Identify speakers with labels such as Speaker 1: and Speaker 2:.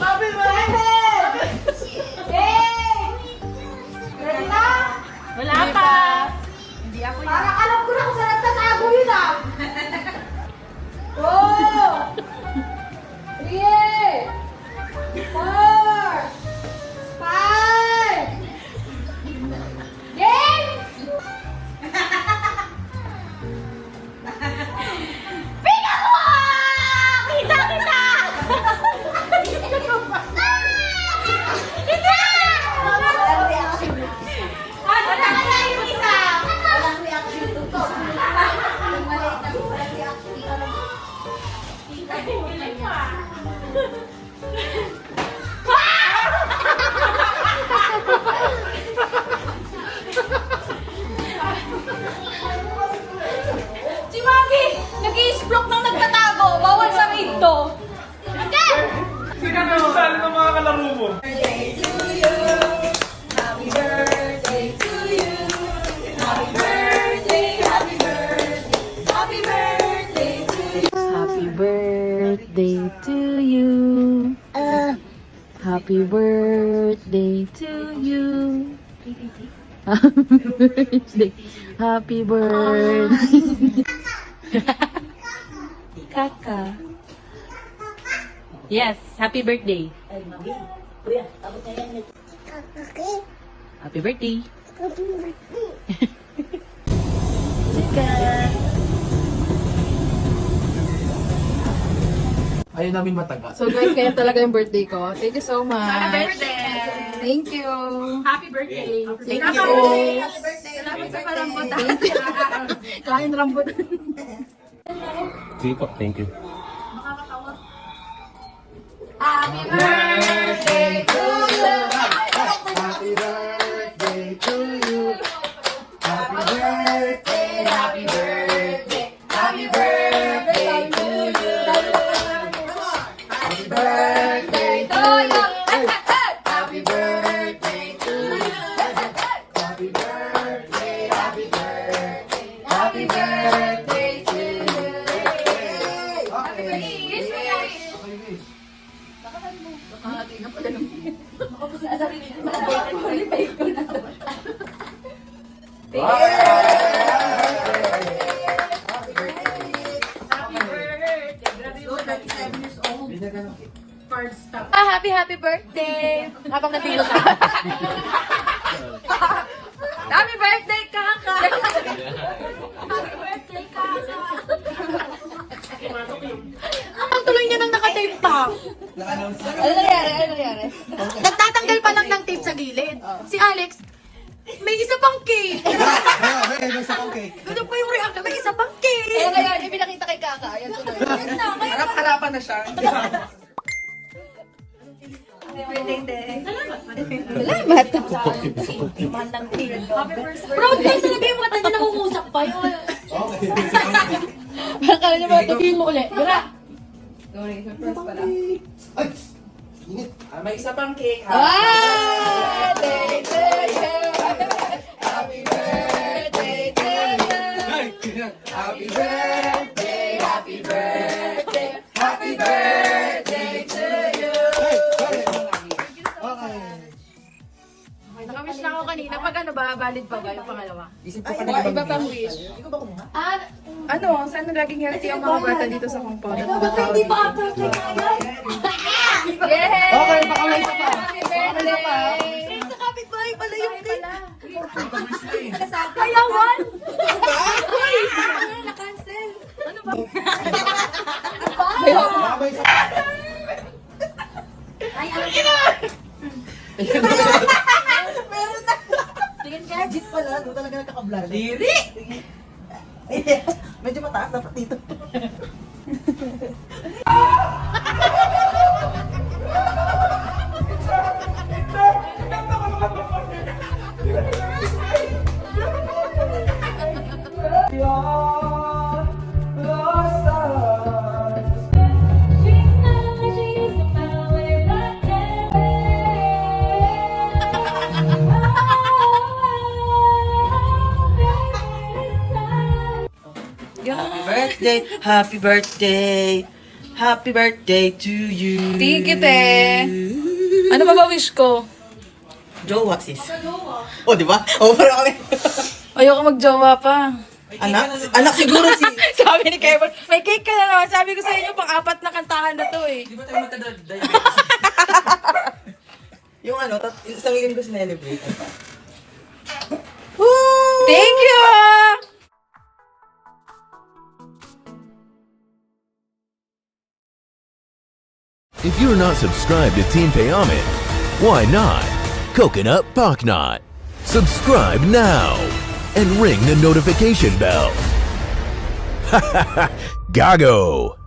Speaker 1: Happy birthday! Yay! Ready na?
Speaker 2: Wala pa.
Speaker 1: Parang alam ko na kung saan nagtatago yun ah. Oh! 3, 4, 5. Game! Piga mo! Kita! Kita! Wala ka na yung isa!
Speaker 3: Walang reaction to to. Yung maliit na walang reaction.
Speaker 1: Si Mami, nag-i-splok nang nagtatago. Bawal sa raid to.
Speaker 4: Hindi ka na sasali ng mga kalaro mo.
Speaker 1: Happy birthday to you. Happy birthday, happy birthday. Happy birthday to you.
Speaker 2: Happy birthday to you. Happy birthday to you. Happy birthday. Happy birthday. Kaka. Yes, happy birthday.
Speaker 3: Okay.
Speaker 2: Happy birthday.
Speaker 4: Ayaw namin mataga.
Speaker 5: So guys, kaya talaga yung birthday ko. Thank you so much.
Speaker 1: Happy birthday.
Speaker 5: Thank you.
Speaker 1: Happy birthday.
Speaker 5: Thank you.
Speaker 1: Salamat sa palambutan.
Speaker 5: Kain rambut.
Speaker 6: Sige po, thank you.
Speaker 1: Happy birthday to you.
Speaker 4: Happy birthday to you. Happy birthday, happy birthday, happy birthday to you. Happy birthday to you. Happy birthday to you. Happy birthday, happy birthday, happy birthday to you.
Speaker 1: Happy birthday. Habang natilo ka. Happy birthday, Kaka. Happy birthday, Kaka.
Speaker 2: Ang tuloy niya nang nakatape pa.
Speaker 1: Ano nangyari?
Speaker 2: Nagtatanggal pa lang ng tape sa gilid. Si Alex, may isa pang cake!
Speaker 6: Hey, may isa pang cake.
Speaker 2: Ganun pa yung reaction, may isa pang cake!
Speaker 5: Kaya ngayon, ipinakita kay Kaka. Ayan tuloy.
Speaker 6: Harap-harapan na siya.
Speaker 5: Salamat.
Speaker 2: Proud guys, talaga yung mata niya nangungusap pa yun.
Speaker 5: Akala niya ba ito?
Speaker 2: Tingin mo ulit. Dira!
Speaker 6: Ay! Init.
Speaker 4: May isa pang cake ha.
Speaker 5: Ah! Birthday to you. Happy birthday to you.
Speaker 6: Happy birthday!
Speaker 5: Happy birthday. Happy birthday to you.
Speaker 6: Okay.
Speaker 5: Nakamiss na ako kanina. Pag ano ba, valid pa ba yung pangalawa?
Speaker 6: Isip ko
Speaker 5: Iba pang wish. Ano, sana laging healthy ang mga bata dito sa compound.
Speaker 2: Hindi pa birthday kaya?
Speaker 5: Yay!
Speaker 6: Okay, baka may isa pa.
Speaker 5: Happy birthday!
Speaker 2: Sa kapitbahay pala yung cake. Kaya one! Na-cancel.
Speaker 6: Baka may isa pa.
Speaker 2: Ay, ano?
Speaker 3: Tingin ka, legit pala. Doon talaga nakaka-vlog.
Speaker 4: Diri!
Speaker 3: Medyo mataas dapat dito.
Speaker 1: Happy birthday, happy birthday to you.
Speaker 5: Thank you, te. Ano pa ba wish ko?
Speaker 1: Jowa, sis. Oh, di ba? Oh, parang kami.
Speaker 5: Ayoko magjowa pa.
Speaker 1: Anak siguro si...
Speaker 5: Sabi ni Kevin, may cake ka na naman. Sabi ko sa inyo, pang-apat na kantahan na to eh.
Speaker 4: Di ba tayo magka-diabetes?
Speaker 1: Yung ano, isang linggo ko sinelebrate.
Speaker 5: Thank you!
Speaker 7: If you're not subscribed to Team Payame, why not? Coconut Pocknot. Subscribe now and ring the notification bell. Gago!